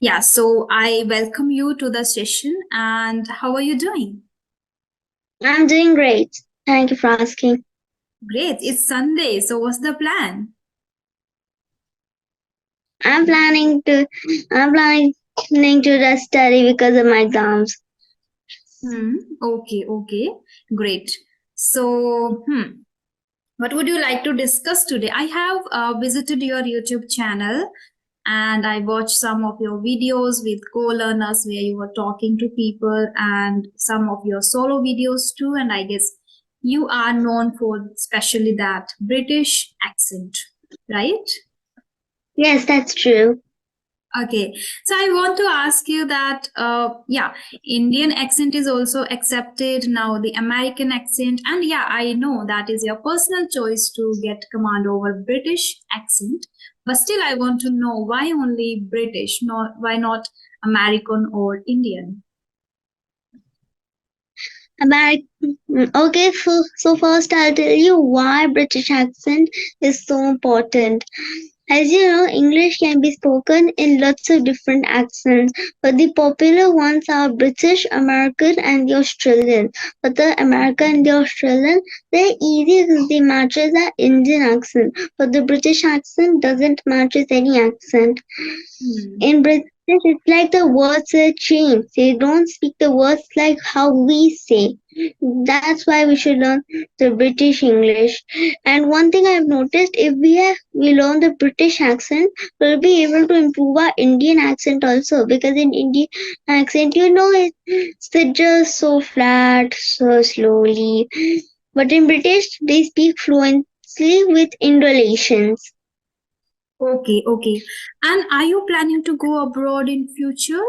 Yeah, so I welcome you to the session. And how are you doing? I'm doing great. Thank you for asking. Great. It's Sunday. So what's the plan? I'm planning to I'm planning to just study because of my exams. Hmm. Okay. Great. So, what would you like to discuss today? I have visited your YouTube channel and I watched some of your videos with co-learners where you were talking to people and some of your solo videos too. And I guess you are known for especially that British accent, right? Yes, that's true. Okay, so I want to ask you that, yeah, Indian accent is also accepted now, the American accent, and yeah, I know that is your personal choice to get command over British accent, but still, I want to know why only British, not why not American or Indian? American. Okay, so first I'll tell you why British accent is so important. As you know, English can be spoken in lots of different accents, but the popular ones are British, American, and the Australian. But the American and the Australian, they're easy because they matches the Indian accent, but the British accent doesn't matches any accent. Hmm. In British, it's like the words are changed. They don't speak the words like how we say. That's why we should learn the British English. And one thing I've noticed, if we learn the British accent, we'll be able to improve our Indian accent also. Because in Indian accent, it's just so flat, so slowly. But in British, they speak fluently with indolations. Okay. And are you planning to go abroad in future?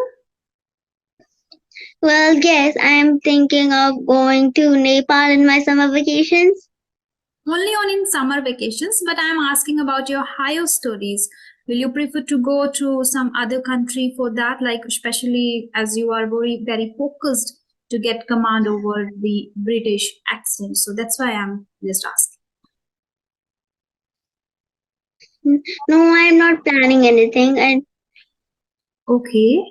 Well, yes, I am thinking of going to Nepal in my summer vacations. Only on in summer vacations, but I'm asking about your higher studies. Will you prefer to go to some other country for that, like especially as you are very focused to get command over the British accent? So that's why I'm just asking. No, I am not planning anything. And Okay.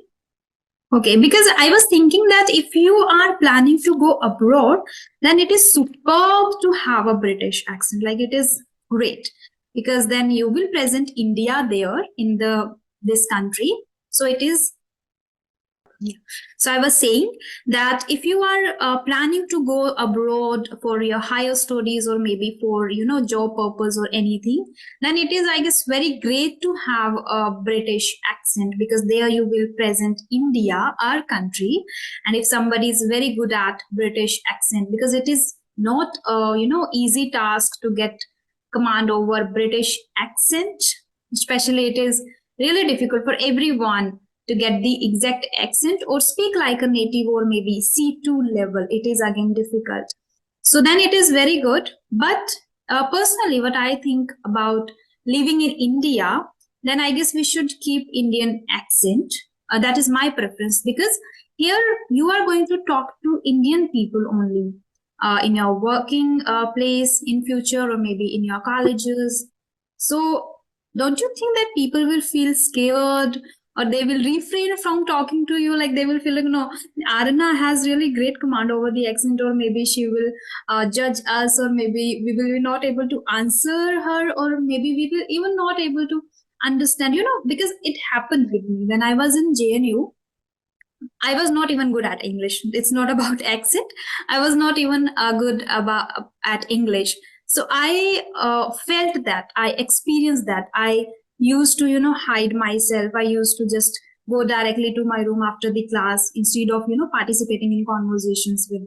Okay, because I was thinking that if you are planning to go abroad, then it is superb to have a British accent. Like it is great because then you will present India there in the this country. So it is yeah. So I was saying that if you are planning to go abroad for your higher studies or maybe for job purpose or anything, then it is I guess very great to have a British accent because there you will present India, our country, and if somebody is very good at British accent because it is not a easy task to get command over British accent, especially it is really difficult for everyone to get the exact accent or speak like a native or maybe C2 level. It is again difficult. So then it is very good. But personally, what I think about living in India, then I guess we should keep Indian accent. That is my preference because here you are going to talk to Indian people only in your working place in future or maybe in your colleges. So don't you think that people will feel scared or they will refrain from talking to you, like they will feel like no, Arana has really great command over the accent, or maybe she will judge us, or maybe we will be not able to answer her, or maybe we will even not able to understand, because it happened with me when I was in JNU. I was not even good at English. It's not about accent. I was not even good about at English. So I felt that, I experienced that. I used to, hide myself. I used to just go directly to my room after the class instead of, participating in conversations with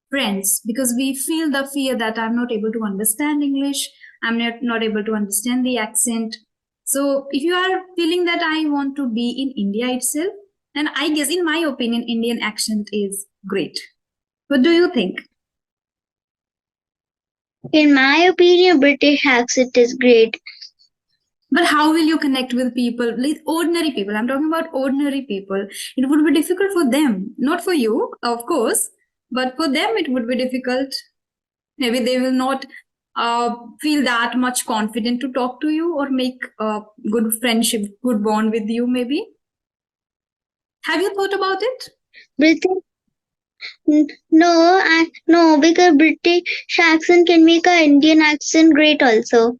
friends because we feel the fear that I'm not able to understand English. I'm not able to understand the accent. So if you are feeling that I want to be in India itself, and I guess, in my opinion, Indian accent is great. What do you think? in my opinion, British accent is great. But how will you connect with people, like ordinary people? I'm talking about ordinary people. It would be difficult for them, not for you, of course, but for them it would be difficult. Maybe they will not feel that much confident to talk to you or make a good friendship, good bond with you, maybe. Have you thought about it? British, no, because British accent can make a Indian accent great also.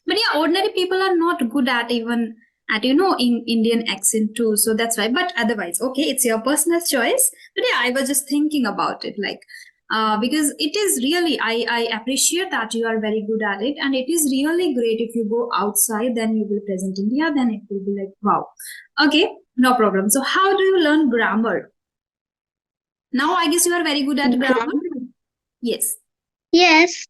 But yeah, ordinary people are not good at even at in Indian accent too. So that's why. But otherwise, okay, it's your personal choice. But yeah, I was just thinking about it, like because it is really I appreciate that you are very good at it, and it is really great if you go outside, then you will present India, then it will be like wow. Okay, no problem. So how do you learn grammar? Now I guess you are very good at grammar. Yes. Yes,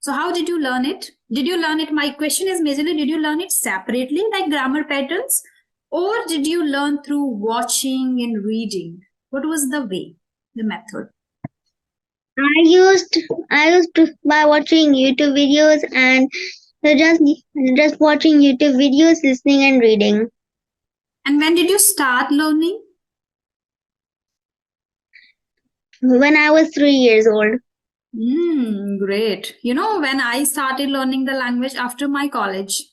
So how did you learn it? Did you learn it? My question is majorly, did you learn it separately like grammar patterns? Or did you learn through watching and reading? What was the way, the method? I used I used to by watching YouTube videos and just just watching YouTube videos, listening and reading. And when did you start learning? When I was 3 years old. Great. You know, when I started learning the language after my college,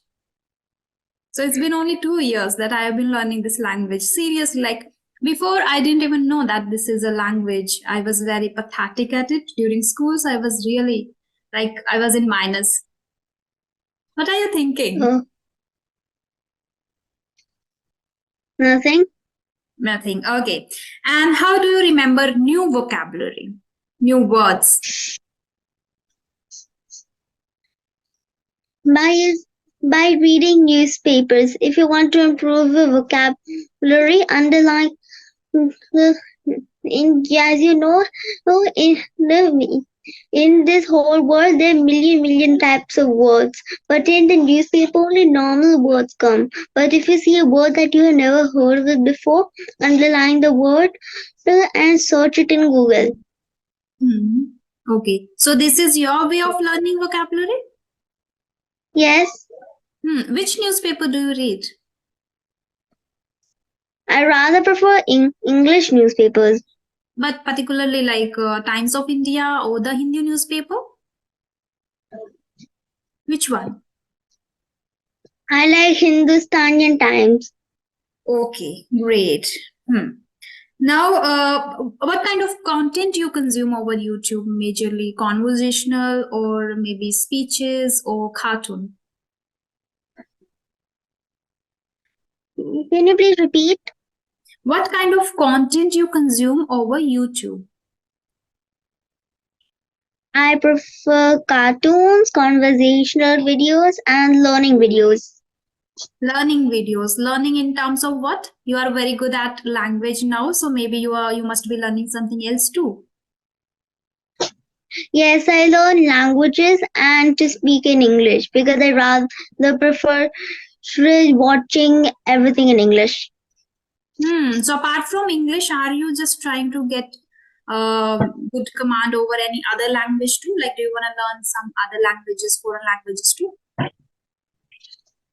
so it's been only 2 years that I have been learning this language. Seriously, like before, I didn't even know that this is a language. I was very pathetic at it during schools. I was really like I was in minus. What are you thinking? Oh, nothing. Nothing. Okay. And how do you remember new vocabulary, new words? By by reading newspapers. If you want to improve the vocabulary, underline as you know, in this whole world there are million types of words, but in the newspaper only normal words come. But if you see a word that you have never heard of it before, underline the word and search it in Google. Hmm. Okay. So this is your way of learning vocabulary? Yes, Which newspaper do you read? I rather prefer English newspapers. But particularly like Times of India or the Hindi newspaper? Which one? I like Hindustani Times. Okay, great. Now, what kind of content you consume over YouTube? Majorly conversational or maybe speeches or cartoon? Can you please repeat? What kind of content you consume over YouTube? I prefer cartoons, conversational videos, and learning videos. Learning videos. Learning in terms of what? You are very good at language now, so maybe you must be learning something else too. Yes, I learn languages and to speak in English because I rather prefer watching everything in English. So apart from English, are you just trying to get good command over any other language too? Like, do you want to learn some other languages, foreign languages too?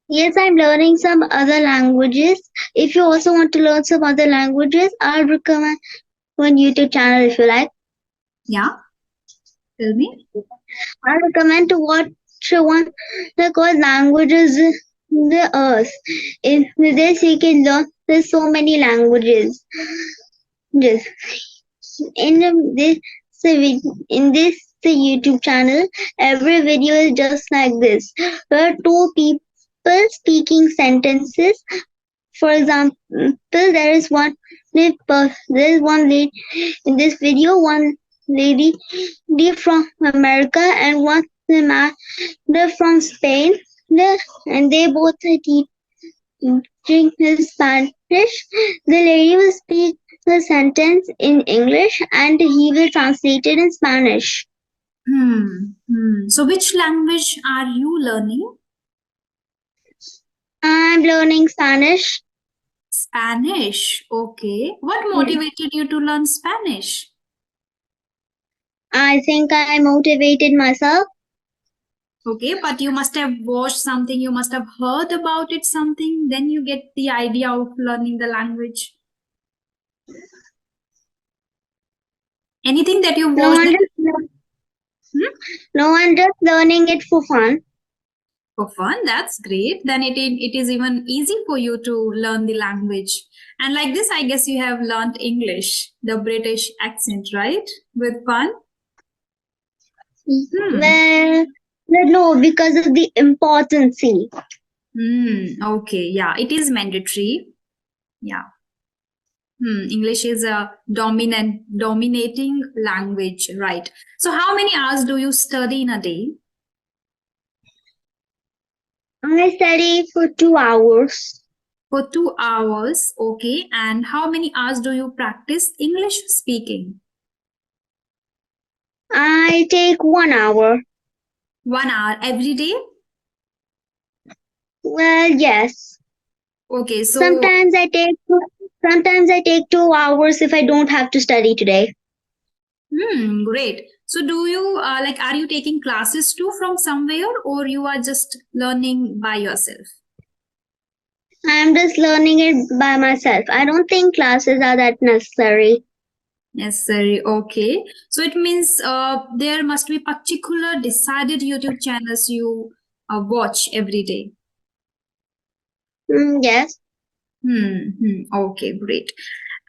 Yes, I'm learning some other languages. If you also want to learn some other languages, I'll recommend one YouTube channel if you like. Yeah, tell me. I recommend to watch one called Languages the Earth. In this you can learn there's so many languages. Yes. In in this YouTube channel, every video is just like this. There are two people speaking sentences. For example, there is one lady in this video, one lady from America and one man from Spain. And they both are teaching Spanish. The lady will speak the sentence in English and he will translate it in Spanish. So which language are you learning? I'm learning Spanish. Spanish. Okay. What Yes. motivated you to learn Spanish? I think I motivated myself. Okay, but you must have watched something, you must have heard about it something, then you get the idea of learning the language. Anything that you No watched one that just hmm? no one just learning it for fun. For fun, that's great. Then it is even easy for you to learn the language. And like this, I guess you have learned English, the British accent, right? With fun. Hmm. Well, no, because of the importance. Okay. Yeah, it is mandatory. Yeah. English is a dominating language, right? So, how many hours do you study in a day? I study for 2 hours. For 2 hours, okay. And how many hours do you practice English speaking? I take 1 hour. 1 hour every day? Well, yes. Okay, so Sometimes I take 2 hours if I don't have to study today. great. So do you like are you taking classes too from somewhere or you are just learning by yourself? I'm just learning it by myself. I don't think classes are that necessary. Necessary. Okay. So it means there must be particular decided YouTube channels you watch every day. Yes. Okay, great.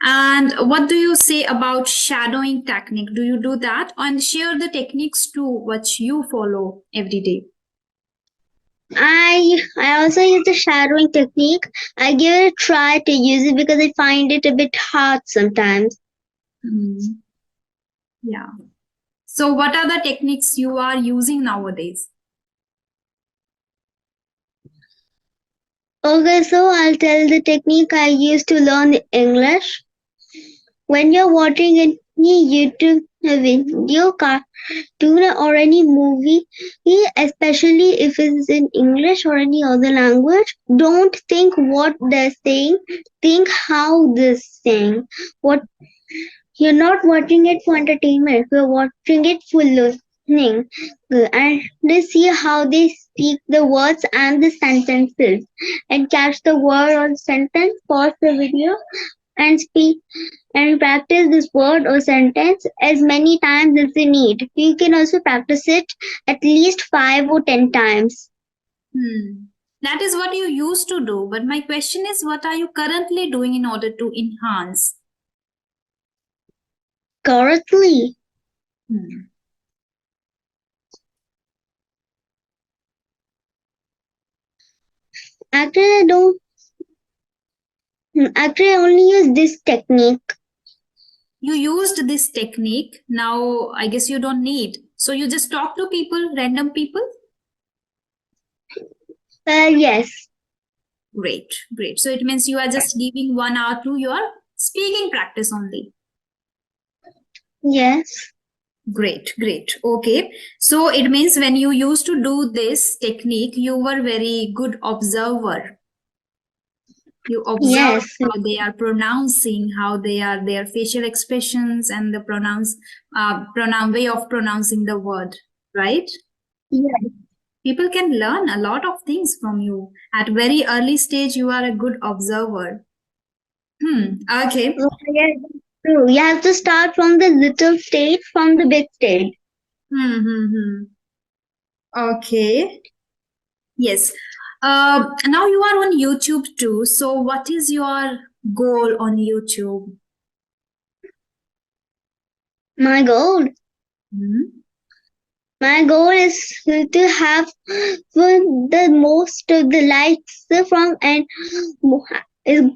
And what do you say about shadowing technique? Do you do that? And share the techniques too, what you follow every day. I also use the shadowing technique. I give it a try to use it because I find it a bit hard sometimes. Hmm, yeah. So what are the techniques you are using nowadays? Okay, so I'll tell the technique I use to learn English. When you're watching any YouTube video, cartoon, or any movie, especially if it's in English or any other language, don't think what they're saying. Think how they're saying. What You're not watching it for entertainment. You're watching it for listening, and they see how they speak the words and the sentences, and catch the word or sentence. Pause the video and speak and practice this word or sentence as many times as you need. You can also practice it at least 5 or 10 times. Hmm. That is what you used to do. But my question is, what are you currently doing in order to enhance? Correctly. Hmm. Actually, I don't. Actually, I only use this technique. You used this technique. Now, I guess you don't need. So you just talk to people, random people? Yes. Great, great. So it means you are just giving 1 hour to your speaking practice only. Yes. Great, great. Okay. So it means when you used to do this technique, you were very good observer. You observe Yes. how they are pronouncing, how they are their facial expressions and the pronoun way of pronouncing the word, right? Yes. People can learn a lot of things from you. At very early stage, you are a good observer. Okay. Yes. True. You have to start from the little stage, from the big stage. Hmm. Okay. Yes. Now you are on YouTube too. So what is your goal on YouTube? My goal. Hmm? My goal is to have the most of the likes from and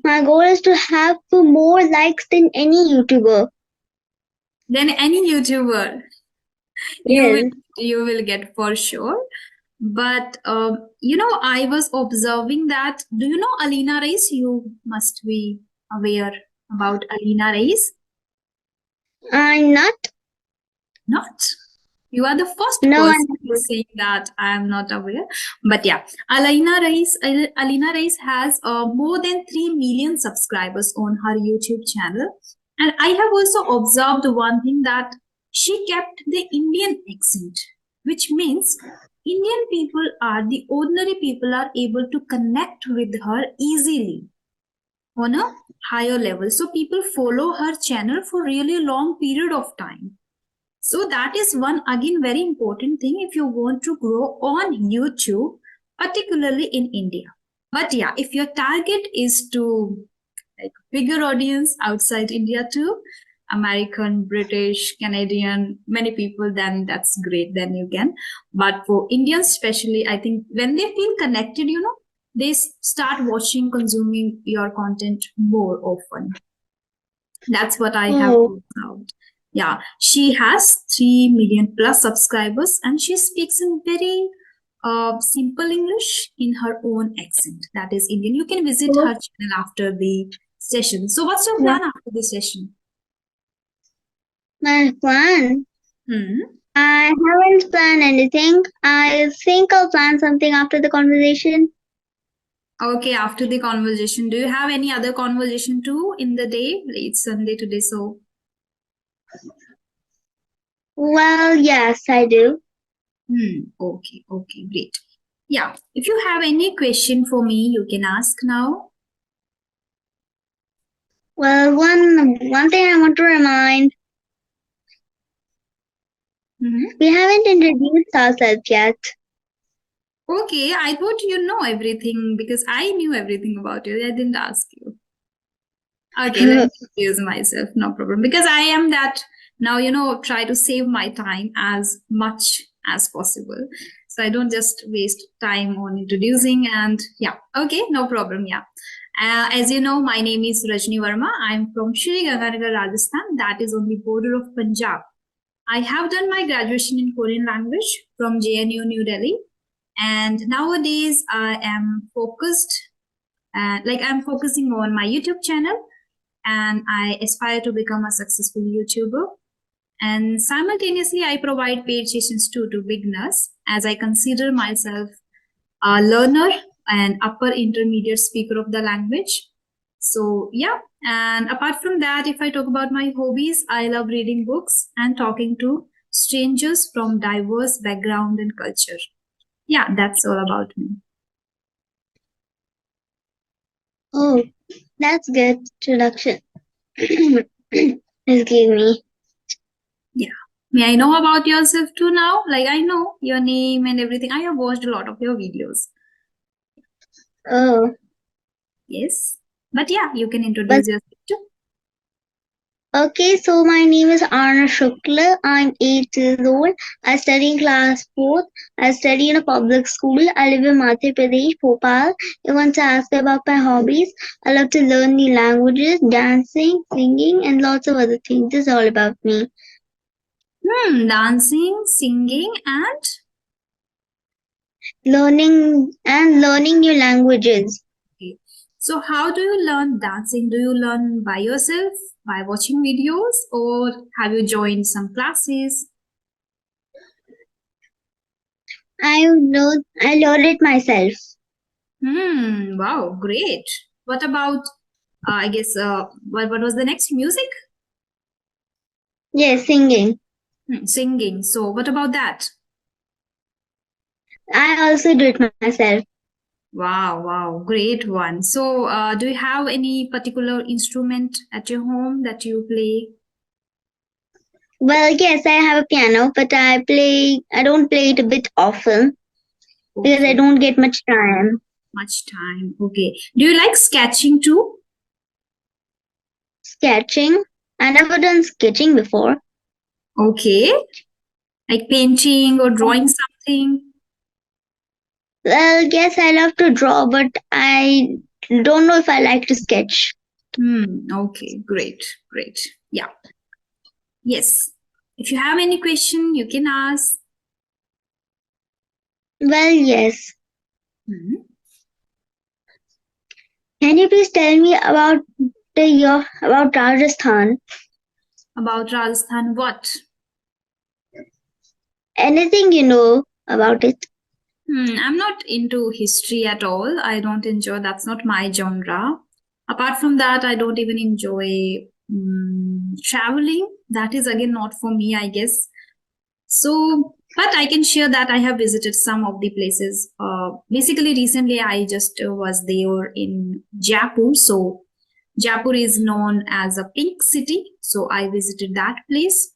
my goal is to have more likes than any YouTuber. Then any YouTuber you will Yes. you will get for sure. But I was observing that. Do you know Alina Reis? You must be aware about Alina Reis. I'm not. Not. You are the first No, I'm person who not. is saying that I am not aware. But yeah, Alina Reis has more than 3 million subscribers on her YouTube channel. And I have also observed one thing that she kept the Indian accent, which means Indian people are the ordinary people are able to connect with her easily on a higher level. So people follow her channel for really long period of time. So that is one again very important thing if you want to grow on YouTube. particularly in India. But yeah, if your target is to like bigger audience outside India too, American, British, Canadian, many people, then that's great. Then you can. But for Indians, especially, I think when they feel connected, they start watching, consuming your content more often. That's what I have Oh, worked out. Yeah, she has 3 million plus subscribers and she speaks in very simple English in her own accent. That is Indian. You can visit oh, her channel after the session. So, what's your yeah. plan after the session? My plan. Hmm. I haven't planned anything. I think I'll plan something after the conversation. Okay, after the conversation, do you have any other conversation too in the day? It's Sunday today, so. Well, yes, I do. Okay, okay, great. Yeah, if you have any question for me, you can ask now. Well, one thing I want to remind, Mhm. we haven't introduced ourselves yet. Okay, I thought you know everything because I knew everything about you. I didn't ask you. Okay, let me introduce myself. No problem. Because I am that now, try to save my time as much as possible. So I don't just waste time on introducing and yeah. Okay, no problem. Yeah. As you know, my name is Rajni Verma. I'm from Shri Ganganagar, Rajasthan. That is on the border of Punjab. I have done my graduation in Korean language from JNU New Delhi. And nowadays I am focused, like I'm focusing on my YouTube channel and I aspire to become a successful YouTuber. And simultaneously, I provide paid sessions too to beginners as I consider myself a learner and upper intermediate speaker of the language. So, yeah. And apart from that, if I talk about my hobbies, I love reading books and talking to strangers from diverse background and culture. Yeah, that's all about me. Oh, that's good introduction. Excuse me. Yeah. May I know about yourself too now? Like I know your name and everything. I have watched a lot of your videos. Oh, Yes. But yeah, you can but introduce yourself too. okay, so my name is Arna Shukla. I'm 8 years old. I study in class 4th. I study in a public school. I live in Madhya Pradesh, Bhopal. You want to ask about my hobbies? I love to learn new languages, dancing, singing, and lots of other things. This is all about me. Dancing, singing, and Learning new languages. okay. So how do you learn dancing? Do you learn by yourself, by watching videos, or have you joined some classes? I learned it myself. Wow, great. What about I guess what was the next music? Yes, singing. Singing. So what about that? I also do it myself. Wow, wow, great one. So, do you have any particular instrument at your home that you play? Well, yes, I have a piano, but I don't play it a bit often because I Okay, don't get much time. much time. Okay. Do you like sketching too? Sketching. I never done sketching before. Okay. Like painting or drawing something? Well, yes, I love to draw, but I don't know if I like to sketch. Okay, great, great. Yeah. Yes. If you have any question, you can ask. Well, yes. Hmm. Can you please tell me about about Rajasthan? About Rajasthan, what? Anything you know about it? I'm not into history at all. I don't enjoy, that's not my genre. Apart from that, I don't even enjoy traveling. That is again not for me, I guess. So, but I can share that I have visited some of the places. Basically, recently I just was there in Jaipur. So, Jaipur is known as a pink city. So, I visited that place.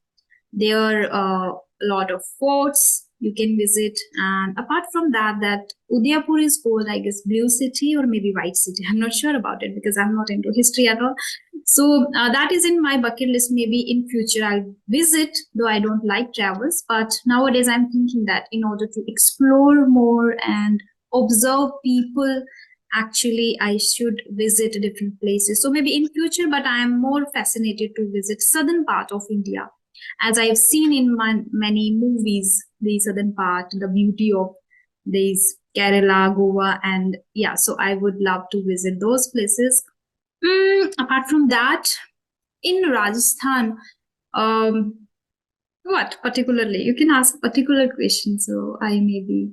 There are a lot of forts. you can visit. And apart from that, that Udaipur is called, I guess, Blue City or maybe White City. I'm not sure about it because I'm not into history at all. So that is in my bucket list. Maybe in future I'll visit, though I don't like travels. But nowadays I'm thinking that in order to explore more and observe people, actually I should visit different places. So maybe in future, but I am more fascinated to visit southern part of India, as I've seen in many movies, the southern part, the beauty of these Kerala, Goa, and yeah, so I would love to visit those places. Apart from that, in Rajasthan, um, what particularly? You can ask particular questions, so I maybe,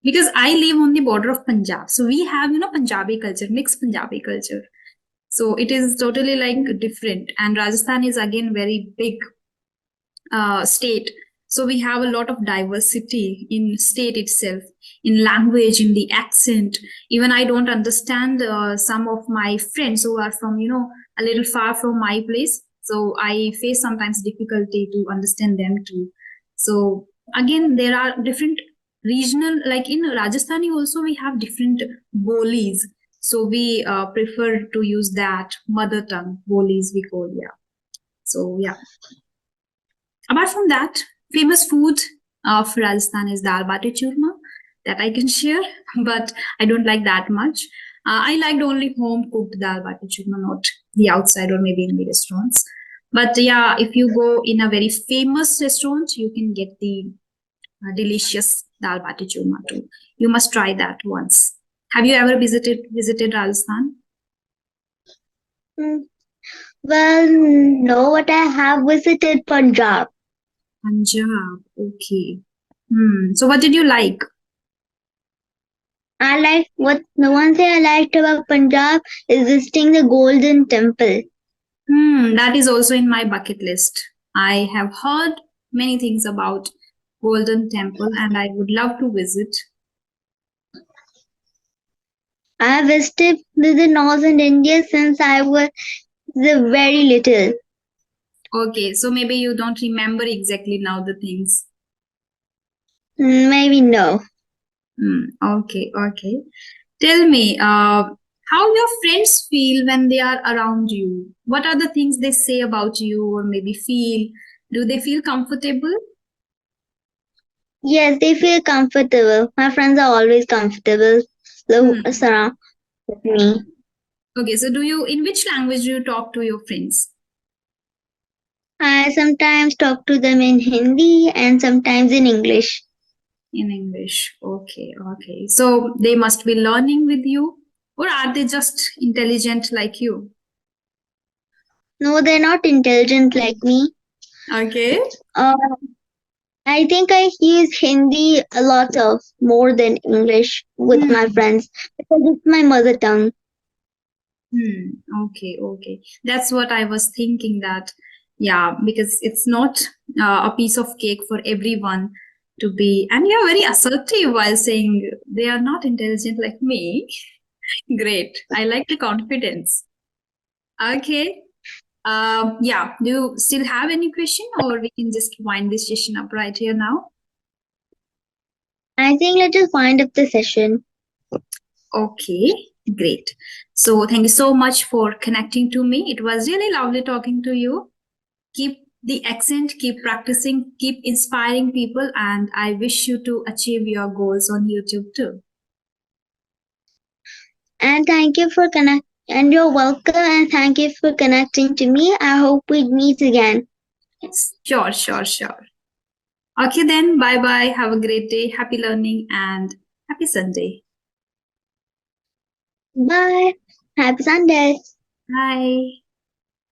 because I live on the border of Punjab, so we have Punjabi culture, mixed Punjabi culture. So it is totally like different, and Rajasthan is again very big state. So we have a lot of diversity in state itself, in language, in the accent. Even I don't understand some of my friends who are from a little far from my place. So I face sometimes difficulty to understand them too. So again, there are different regional, like in Rajasthani also we have different bolis. So we prefer to use that mother tongue bolis we call, yeah. So yeah. Apart from that, famous food of Rajasthan is dal bati churma that I can share, but I don't like that much. I liked only home cooked dal bati churma, not the outside or maybe in the restaurants. But yeah, if you go in a very famous restaurant, you can get the delicious dal bati churma too. You must try that once. Have you ever visited Rajasthan? Mm, Well, no, but I have visited Punjab. Punjab, okay. So what did you like? I like what the one thing I liked about Punjab is visiting the Golden Temple. That is also in my bucket list. I have heard many things about Golden Temple and I would love to visit. I have visited the northern India since I was very little. Okay, so maybe you don't remember exactly now the things. Maybe no. Okay. Tell me, how your friends feel when they are around you? What are the things they say about you or maybe feel? Do they feel comfortable? Yes, they feel comfortable. My friends are always comfortable Hmm. surround with me. Okay, so in which language do you talk to your friends? I sometimes talk to them in Hindi and sometimes in English. In English. Okay. So they must be learning with you, or are they just intelligent like you? No, they're not intelligent like me. Okay. Uh, I think I use Hindi a lot of more than English with my Hmm. friends because it's my mother tongue. Okay. That's what I was thinking that, yeah, because it's not a piece of cake for everyone to be, and you're very assertive while saying they are not intelligent like me. Great. I like the confidence. Okay. Yeah. Do you still have any question, or we can just wind this session up right here now? I think let's just wind up the session. Okay, great. So thank you so much for connecting to me. It was really lovely talking to you. Keep the accent, keep practicing, keep inspiring people, and I wish you to achieve your goals on YouTube too. And thank you for connect. And you're welcome. And thank you for connecting to me. I hope we meet again. Yes, sure. Okay, then, bye bye. Have a great day. Happy learning and happy Sunday. Bye. Happy Sunday. Bye.